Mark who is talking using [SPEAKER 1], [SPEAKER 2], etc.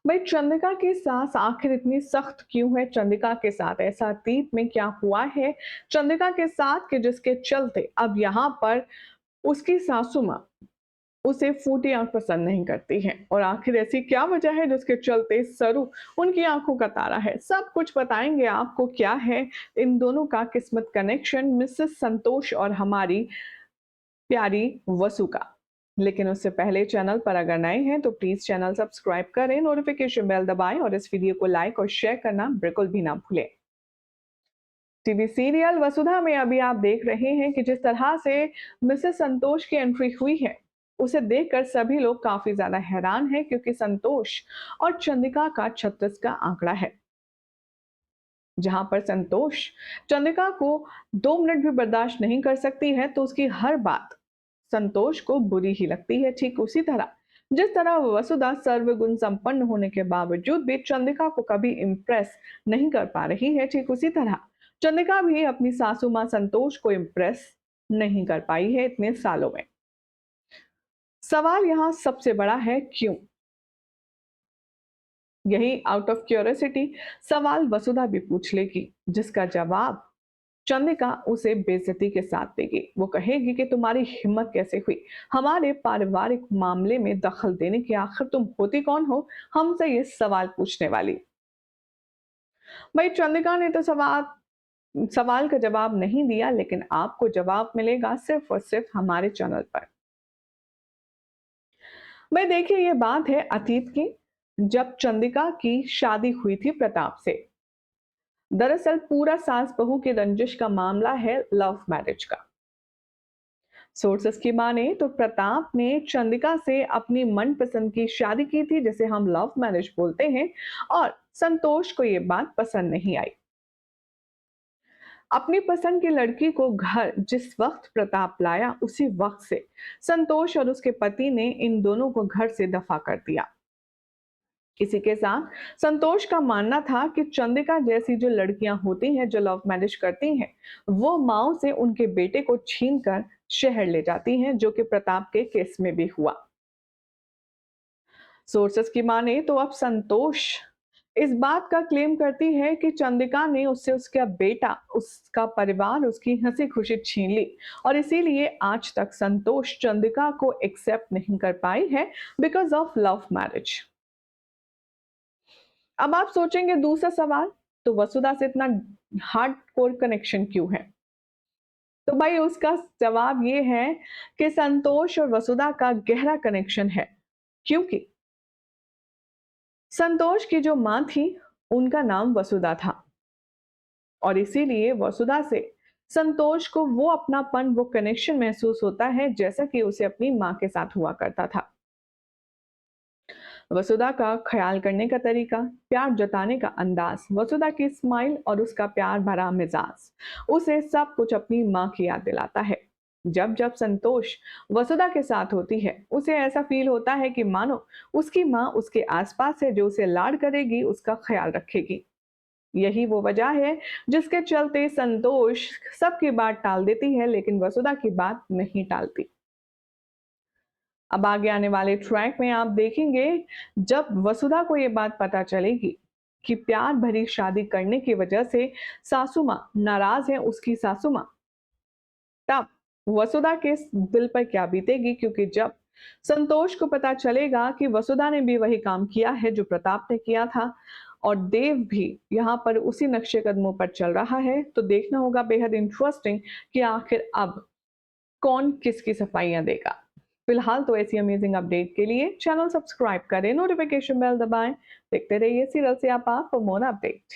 [SPEAKER 1] भाई चंद्रिका की सास आखिर इतनी सख्त क्यों है? चंद्रिका के साथ ऐसा अतीत में क्या हुआ है चंद्रिका के साथ कि जिसके चलते अब यहाँ पर उसकी सासू माँ उसे फूटी आंख पसंद नहीं करती है? और आखिर ऐसी क्या वजह है जिसके चलते सरू उनकी आंखों का तारा है? सब कुछ बताएंगे आपको क्या है इन दोनों का किस्मत कनेक्शन, मिसेस संतोष और हमारी प्यारी वसु का। लेकिन उससे पहले चैनल पर अगर नए हैं तो प्लीज चैनल सब्सक्राइब करें, नोटिफिकेशन बेल दबाएं और इस वीडियो को लाइक और शेयर करना बिल्कुल भी ना भूलें। टीवी सीरियल वसुधा में अभी आप देख रहे हैं कि जिस तरह से मिसेस संतोष की एंट्री हुई है उसे देखकर सभी लोग काफी ज्यादा हैरान हैं, क्योंकि संतोष और चंद्रिका का 36 का आंकड़ा है। जहां पर संतोष चंद्रिका को 2 मिनट भी बर्दाश्त नहीं कर सकती है तो उसकी हर बात संतोष को बुरी ही लगती है। ठीक उसी तरह जिस तरह वसुधा सर्वगुण संपन्न होने के बावजूद भी चंद्रिका को कभी इम्प्रेस नहीं कर पा रही है, ठीक उसी तरह चंद्रिका भी अपनी सासू मां संतोष को इम्प्रेस नहीं कर पाई है इतने सालों में। सवाल यहाँ सबसे बड़ा है, क्यों? यही आउट ऑफ क्यूरियोसिटी सवाल वसुधा भी पूछ लेगी, जिसका जवाब चंद्रिका उसे बेइज्जती के साथ देगी। वो कहेगी कि तुम्हारी हिम्मत कैसे हुई हमारे पारिवारिक मामले में दखल देने की? आखिर तुम होती कौन हो हमसे ये सवाल पूछने वाली? भाई चंद्रिका ने तो सवाल सवाल का जवाब नहीं दिया, लेकिन आपको जवाब मिलेगा सिर्फ और सिर्फ हमारे चैनल पर। भाई देखिए, ये बात है अतीत की, जब चंद्रिका की शादी हुई थी प्रताप से। दरअसल पूरा सास बहू की रंजिश का मामला है लव मैरिज का। सोर्सेस की माने तो प्रताप ने चंद्रिका से अपनी मनपसंद की शादी की थी, जिसे हम लव मैरिज बोलते हैं, और संतोष को यह बात पसंद नहीं आई। अपनी पसंद की लड़की को घर जिस वक्त प्रताप लाया उसी वक्त से संतोष और उसके पति ने इन दोनों को घर से दफा कर दिया। इसी के साथ संतोष का मानना था कि चंद्रिका जैसी जो लड़कियां होती हैं जो लव मैरिज करती हैं, वो माओ से उनके बेटे को छीन कर शहर ले जाती हैं, जो कि प्रताप के केस में भी हुआ। सोर्सेस की माने तो अब संतोष इस बात का क्लेम करती है कि चंद्रिका ने उससे उसका बेटा, उसका परिवार, उसकी हंसी खुशी छीन ली, और इसीलिए आज तक संतोष चंद्रिका को एक्सेप्ट नहीं कर पाई है बिकॉज ऑफ लव मैरिज। अब आप सोचेंगे दूसरा सवाल, तो वसुधा से इतना हार्ड कोर कनेक्शन क्यों है? तो भाई उसका जवाब ये है कि संतोष और वसुधा का गहरा कनेक्शन है, क्योंकि संतोष की जो मां थी उनका नाम वसुधा था, और इसीलिए वसुधा से संतोष को वो अपनापन, वो कनेक्शन महसूस होता है जैसा कि उसे अपनी मां के साथ हुआ करता था। वसुधा का ख्याल करने का तरीका, प्यार जताने का अंदाज, वसुधा की स्माइल और उसका प्यार भरा मिजाज उसे सब कुछ अपनी माँ की याद दिलाता है। जब जब संतोष वसुधा के साथ होती है उसे ऐसा फील होता है कि मानो उसकी माँ उसके आसपास है, जो उसे लाड करेगी, उसका ख्याल रखेगी। यही वो वजह है जिसके चलते संतोष सबकी बात टाल देती है, लेकिन वसुधा की बात नहीं टालती। अब आगे आने वाले ट्रैक में आप देखेंगे, जब वसुधा को ये बात पता चलेगी कि प्यार भरी शादी करने की वजह से सासू माँ नाराज है, उसकी सासू माँ, तब वसुधा के दिल पर क्या बीतेगी? क्योंकि जब संतोष को पता चलेगा कि वसुधा ने भी वही काम किया है जो प्रताप ने किया था, और देव भी यहाँ पर उसी नक्शे कदमों पर चल रहा है, तो देखना होगा बेहद इंटरेस्टिंग कि आखिर अब कौन किसकी सफाइयां देगा। फिलहाल तो ऐसी अमेजिंग अपडेट के लिए चैनल सब्सक्राइब करें, नोटिफिकेशन बेल दबाएं। देखते रहिए सीरियल से आप फॉर मोर अपडेट।